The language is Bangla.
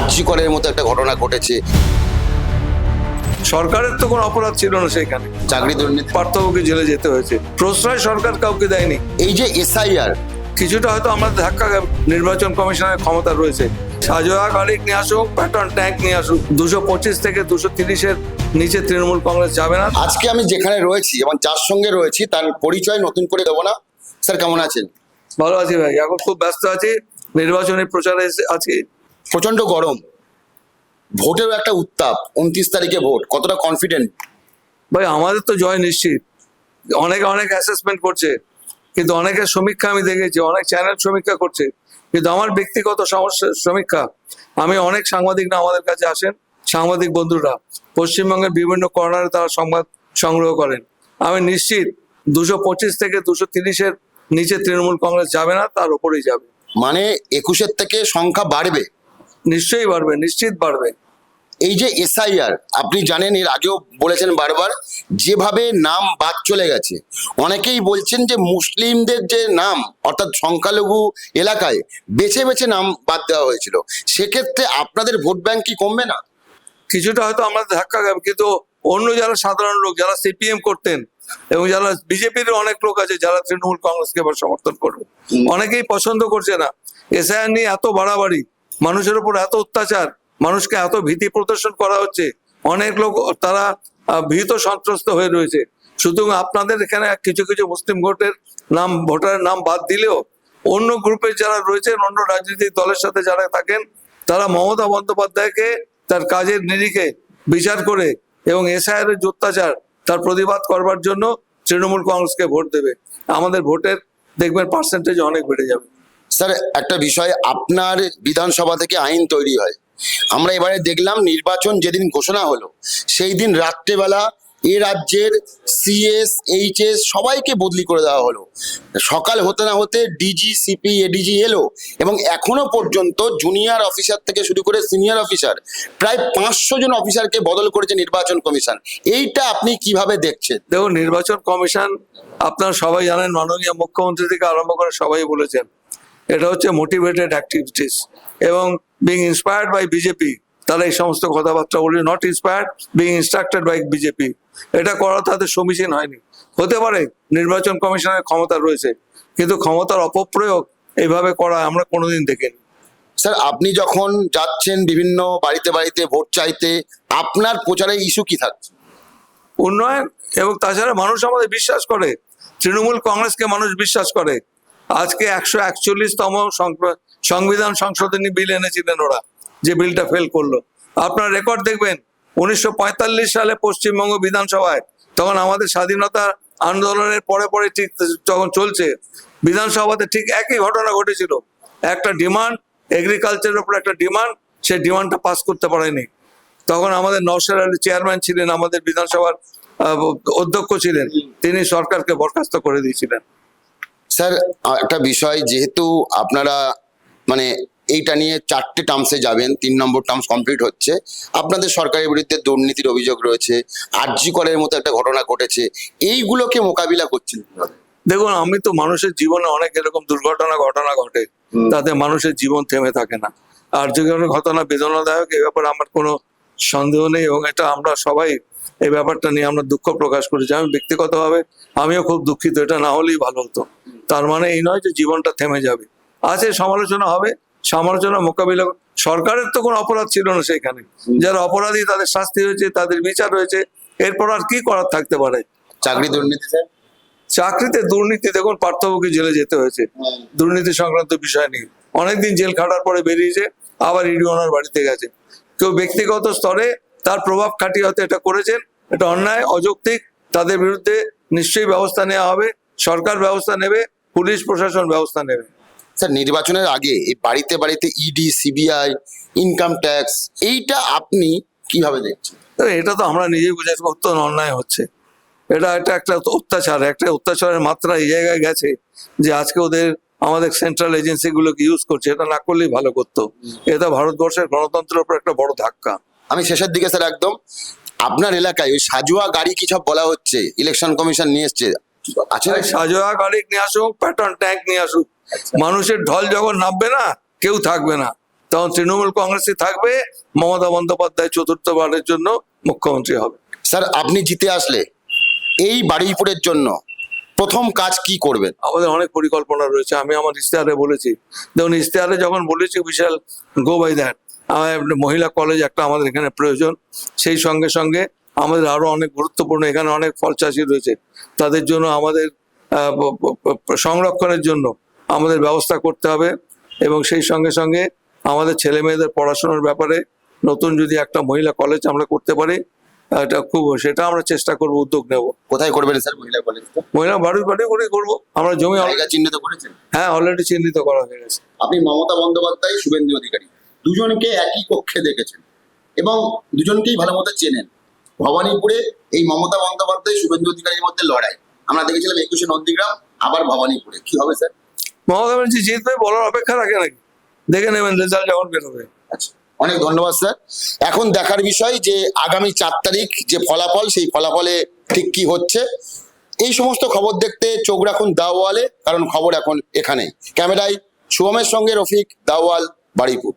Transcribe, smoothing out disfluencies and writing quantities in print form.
আরজি করের মতো একটা ঘটনা ঘটেছে। সরকারের তো কোনো অপরাধ ছিল না সেখানে, চাকরি দুর্নীতি, পার্থক্যকে জেলে যেতে হয়েছে। প্রশ্রয় সরকার কাউকে দেয়নি। এই যে এসআইআর, কিছুটা হয়তো আমাদের ধাক্কা নির্বাচন কমিশনের ক্ষমতা রয়েছে। সাজোয়া গাড়ি নিয়ে আসুক, প্যাটার্ন ট্যাঙ্ক নিয়ে আসুক, 225 থেকে 230-এর নিচে তৃণমূল কংগ্রেস যাবে না। আজকে আমি যেখানে রয়েছি এবং যার সঙ্গে রয়েছি তার পরিচয় নতুন করে দেবো না। স্যার কেমন আছেন? ভালো আছি ভাই, এখন খুব ব্যস্ত আছি, নির্বাচনী প্রচারে আছি। প্রচন্ড গরম, ভোটেরও একটা উত্তাপ, 29 তারিখে ভোট, কতটা কনফিডেন্ট? ভাই আমাদের তো জয় নিশ্চিত। অনেকে অনেক অ্যাসেসমেন্ট করছে, কিন্তু অনেকের সমীক্ষা আমি দেখেছি, অনেক চ্যানেল সমীক্ষা করছে, কিন্তু আমার ব্যক্তিগত সমীক্ষা, আমি অনেক সাংবাদিকরা আমাদের কাছে আসেন, সাংবাদিক বন্ধুরা পশ্চিমবঙ্গের বিভিন্ন কর্নারে তারা সংবাদ সংগ্রহ করেন। আমি নিশ্চিত 225 থেকে 230-এর নিচে তৃণমূল কংগ্রেস যাবে না, তার উপরেই যাবে। মানে 21-এর থেকে সংখ্যা বাড়বে? নিশ্চয়ই বাড়বে, নিশ্চিত বাড়বে। এই যে এসআইআর, আপনি জানেন এর আগেও বলেছেন বারবার, যেভাবে নাম বাদ চলে গেছে, অনেকেই বলছেন যে মুসলিমদের যে নাম অর্থাৎ সংখ্যালঘু এলাকায় বেছে বেছে নাম বাদ দেওয়া হয়েছিল, সেক্ষেত্রে আপনাদের ভোট ব্যাংক কি কমবে না? কিছুটা হয়তো আমাদের ধাক্কা খাবে, কিন্তু অন্য যারা সাধারণ লোক, যারা সিপিএম করতেন এবং যারা বিজেপির অনেক লোক আছে যারা তৃণমূল কংগ্রেসকে এবার সমর্থন করবে, অনেকেই পছন্দ করছে না। এসআইআর নিয়ে এত বাড়াবাড়ি, মানুষের উপর এত অত্যাচার, মানুষকে এত ভীতি প্রদর্শন করা হচ্ছে, অনেক লোক তারা ভীত সন্ত্রস্ত হয়ে রয়েছে। সুতরাং আপনাদের এখানে কিছু কিছু মুসলিম ভোটারের নাম বাদ দিলেও অন্য গ্রুপের যারা রয়েছেন, অন্য রাজনৈতিক দলের সাথে যারা থাকেন, তারা মমতা বন্দ্যোপাধ্যায়কে তার কাজের নিরিখে বিচার করে এবং এসআইআর এর অত্যাচার তার প্রতিবাদ করবার জন্য তৃণমূল কংগ্রেসকে ভোট দেবে। আমাদের ভোটের দেখবেন পার্সেন্টেজ অনেক বেড়ে যাবে। স্যার একটা বিষয়, আপনার বিধানসভা থেকে আইন তৈরি হয়, আমরা এবারে দেখলাম নির্বাচন যেদিন ঘোষণা হলো সেই দিন রাত্রেবেলা এ রাজ্যের সিএস এইচএস সবাইকে বদলি করে দেওয়া হলো। সকাল হতে না হতে ডিজি সিপি এডিজি এলো এবং এখনো পর্যন্ত জুনিয়র অফিসার থেকে শুরু করে সিনিয়র অফিসার প্রায় 500 জন অফিসারকে বদল করেছে নির্বাচন কমিশন। এইটা আপনি কিভাবে দেখছেন? দেখুন, নির্বাচন কমিশন আপনারা সবাই জানেন, মাননীয় মুখ্যমন্ত্রী থেকে আরম্ভ করে সবাই বলেছেন এটা হচ্ছে মোটিভেটেড অ্যাক্টিভিটিস এবং বিং ইন্সপায়ার্ড বাই বিজেপি। তারা এই সমস্ত কথাবার্তা বলে, not inspired, being instructed by BJP. এটা করা তাদের সমীচীন হয়নি। হতে পারে নির্বাচন কমিশনের ক্ষমতা রয়েছে, কিন্তু ক্ষমতার অপপ্রয়োগ এইভাবে করা আমরা কোনোদিন দেখিনি। স্যার আপনি যখন যাচ্ছেন বিভিন্ন বাড়িতে বাড়িতে ভোট চাইতে, আপনার প্রচারের ইস্যু কি থাকছে? উন্নয়ন, এবং তাছাড়া মানুষ আমাদের বিশ্বাস করে, তৃণমূল কংগ্রেসকে মানুষ বিশ্বাস করে। আজকে 141তম সংবিধান সংশোধনী বিল এনেছিলেন ওরা, যে বিলটা ফেল করলো। আপনার রেকর্ড দেখবেন 1945 সালে পশ্চিমবঙ্গ বিধানসভায়, তখন আমাদের স্বাধীনতা আন্দোলনের পরে পরে ঠিক যখন চলছে, বিধানসভাতে ঠিক একই ঘটনা ঘটেছিল। একটা ডিমান্ড, এগ্রিকালচারের উপর একটা ডিমান্ড, সেই ডিমান্ডটা পাস করতে পারেনি। তখন আমাদের নওশাদ আলী চেয়ারম্যান ছিলেন, আমাদের বিধানসভার অধ্যক্ষ ছিলেন, তিনি সরকারকে বরখাস্ত করে দিয়েছিলেন। স্যার একটা বিষয়, যেহেতু আপনারা মানে এইটা নিয়ে 4টে টার্মসে যাবেন, 3 নম্বর টার্মস কমপ্লিট হচ্ছে, আপনাদের সরকারের বিরুদ্ধে দুর্নীতির অভিযোগ রয়েছে, আরজি করের মতো একটা ঘটনা ঘটেছে, এইগুলোকে মোকাবিলা করছেন কিভাবে? দেখুন, আমি তো মানুষের জীবনে অনেক এরকম ঘটনা ঘটে, তাতে মানুষের জীবন থেমে থাকে না। আর যে কোনো ঘটনা বেদনাদায়ক, এ ব্যাপারে আমার কোনো সন্দেহ নেই, এবং এটা আমরা সবাই এই ব্যাপারটা নিয়ে আমরা দুঃখ প্রকাশ করেছি। আমি ব্যক্তিগতভাবে আমিও খুব দুঃখিত, এটা না হলেই ভালো হতো। তার মানে এই নয় যে জীবনটা থেমে যাবে, আছে সমালোচনা হবে, সমালোচনা মোকাবিলা। সরকারের তো কোনো অপরাধ ছিল না সেখানে, যারা অপরাধী তাদের শাস্তি হয়েছে, তাদের বিচার হয়েছে, এরপর আর কি করার থাকতে পারে? চাকরি দুর্নীতি স্যার, চাকরিতে দুর্নীতি, দেখুন পার্থক্যকে জেলে যেতে হয়েছে দুর্নীতি সংক্রান্ত বিষয় নিয়ে। অনেকদিন জেল খাটার পরে বেরিয়েছে, আবার ইডি ওনার বাড়িতে গেছে। কেউ ব্যক্তিগত স্তরে তার প্রভাব খাটিয়ে হয়তো এটা করেছেন, এটা অন্যায়, অযৌক্তিক, তাদের বিরুদ্ধে নিশ্চয়ই ব্যবস্থা নেওয়া হবে। সরকার ব্যবস্থা নেবে, পুলিশ প্রশাসন ব্যবস্থা নেবে। স্যার নির্বাচনের আগে এই বাড়িতে বাড়িতে ইডি সিবিআই ইনকাম ট্যাক্স, এইটা আপনি কিভাবে দেখছেন? এটা তো আমরা নিজেই বুঝেছি অত্যন্ত অন্যায় হচ্ছে। এটা একটা অত্যাচারের মাত্রা এই জায়গায় গেছে যে আজকে আমাদের সেন্ট্রাল এজেন্সি গুলোকে ইউজ করছে। এটা না করলেই ভালো করতো। এটা ভারতবর্ষের গণতন্ত্রের উপর একটা বড় ধাক্কা। আমি শেষের দিকে স্যার, একদম আপনার এলাকায় ওই সাজুয়া গাড়ি কি সব বলা হচ্ছে, ইলেকশন কমিশন নিয়ে এসছে, আছে? সাজোয়া গাড়ি নিয়ে আসুক, প্যাটার্ন ট্যাঙ্ক নিয়ে আসুক, মানুষের ঢল যখন নামবে না, কেউ থাকবে না, তখন তৃণমূল কংগ্রেসই থাকবে, মমতা বন্দ্যোপাধ্যায় চতুর্থবারের জন্য মুখ্যমন্ত্রী হবে। স্যার আপনি জিতে আসলে এই বারুইপুরের জন্য প্রথম কাজ কি করবেন? আমাদের অনেক পরিকল্পনা রয়েছে, আমি আমার ইশতেহারে বলেছি। দেখুন, ইশতেহারে যখন বলেছি বিশাল গো বাই দ্যাট, মহিলা কলেজ একটা আমাদের এখানে প্রয়োজন, সেই সঙ্গে সঙ্গে আমাদের আরো অনেক গুরুত্বপূর্ণ, এখানে অনেক ফল চাষি রয়েছে, তাদের জন্য আমাদের সংরক্ষণের জন্য আমাদের ব্যবস্থা করতে হবে। এবং সেই সঙ্গে সঙ্গে আমাদের ছেলে মেয়েদের পড়াশোনার ব্যাপারে নতুন যদি একটা মহিলা কলেজ আমরা করতে পারি, সেটা আমরা চেষ্টা করবো, উদ্যোগ নেব। কোথায় করবেন স্যার মহিলা কলেজটা? মহিলা বাড়ি করে করবো আমরা, জমি জায়গা চিহ্নিত করেছেন? হ্যাঁ, অলরেডি চিহ্নিত করা হয়ে গেছে। আপনি মমতা বন্দ্যোপাধ্যায়, শুভেন্দু অধিকারী দুজনকে একই কক্ষে দেখেছেন এবং দুজনকেই ভালো মতো চেনেন। ভবানীপুরে এই মমতা বন্দ্যোপাধ্যায় শুভেন্দু অধিকারীর মধ্যে লড়াই আমরা দেখেছিলাম 21শে নন্দীগ্রাম, আবার ভবানীপুরে কি হবে স্যার? মমতা ব্যানার্জি জিতবে বলার অপেক্ষা রাখে নাকি? দেখে নেবেন রেজাল্ট যখন বেরোবে। আচ্ছা, অনেক ধন্যবাদ স্যার। এখন দেখার বিষয় যে আগামী 4 তারিখ যে ফলাফল, সেই ফলাফলে ঠিক কি হচ্ছে। এই সমস্ত খবর দেখতে চোখ রাখুন দাওয়ালে, কারণ খবর এখন এখানে। ক্যামেরায় শুভমের সঙ্গে রফিক, দাওয়াল, বারুইপুর।